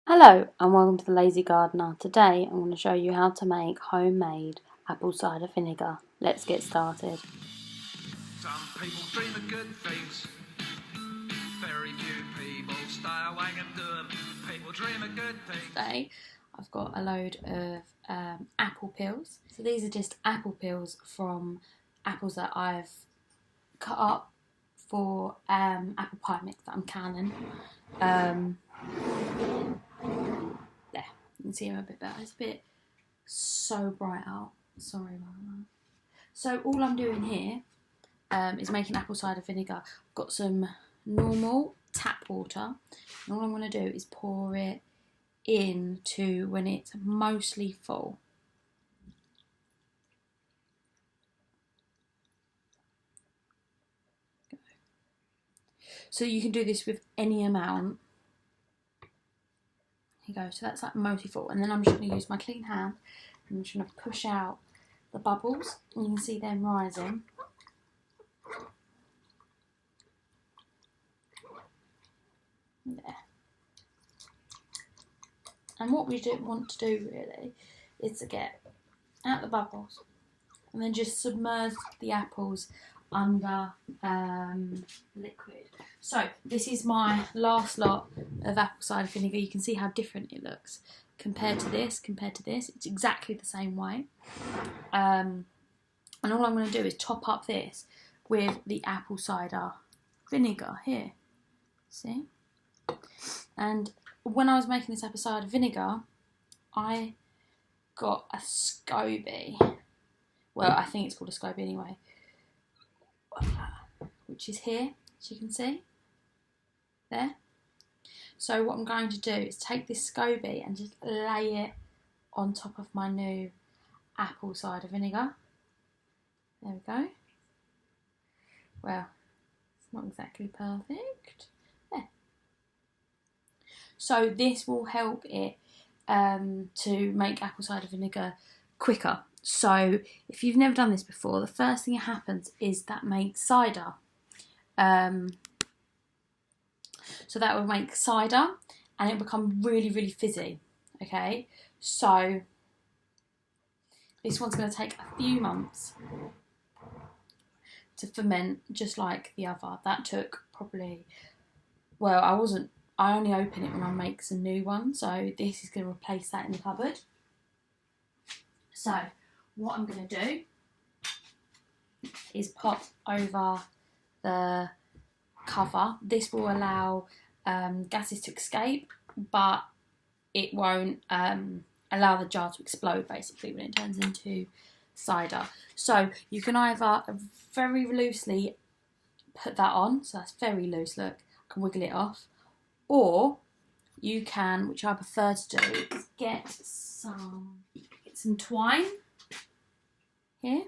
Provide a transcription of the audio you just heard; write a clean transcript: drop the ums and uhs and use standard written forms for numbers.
Hello and welcome to the Lazy Gardener. Today I'm going to show you how to make homemade apple cider vinegar. Let's get started. Some people dream of good things. Very few people stay awake and do them. People dream of good things. Today I've got a load of apple peels. So these are just apple peels from apples that I've cut up for apple pie mix that I'm canning. There, you can see them a bit better. It's a bit so bright out. Sorry about that. So all I'm doing here is making apple cider vinegar. I've got some normal tap water, and all I'm going to do is pour it into when it's mostly full. So you can do this with any amount. Here you go, so that's like mostly full, and then I'm just going to use my clean hand and I'm just going to push out the bubbles, and you can see them rising. There. And what we want to do really is to get out the bubbles and then just submerge the apples under liquid. So this is my last lot of apple cider vinegar. You can see how different it looks compared to this. It's exactly the same way. And all I'm going to do is top up this with the apple cider vinegar here. See? And when I was making this apple cider vinegar, I got a SCOBY. Well, I think it's called a SCOBY anyway. Which is here, as you can see. There. So what I'm going to do is take this SCOBY and just lay it on top of my new apple cider vinegar. There we go. Well, it's not exactly perfect. There. So this will help it to make apple cider vinegar quicker. So if you've never done this before, the first thing that happens is that makes cider. So that will make cider and it will become really, really fizzy. Okay, so this one's going to take a few months to ferment, just like the other. That took probably, well, I only open it when I make some new one, so this is going to replace that in the cupboard. So what I'm going to do is pop over the cover. This will allow gases to escape, but it won't allow the jar to explode basically when it turns into cider. So you can either very loosely put that on, so that's very loose, look, I can wiggle it off, or you can, which I prefer to do, is get some twine here.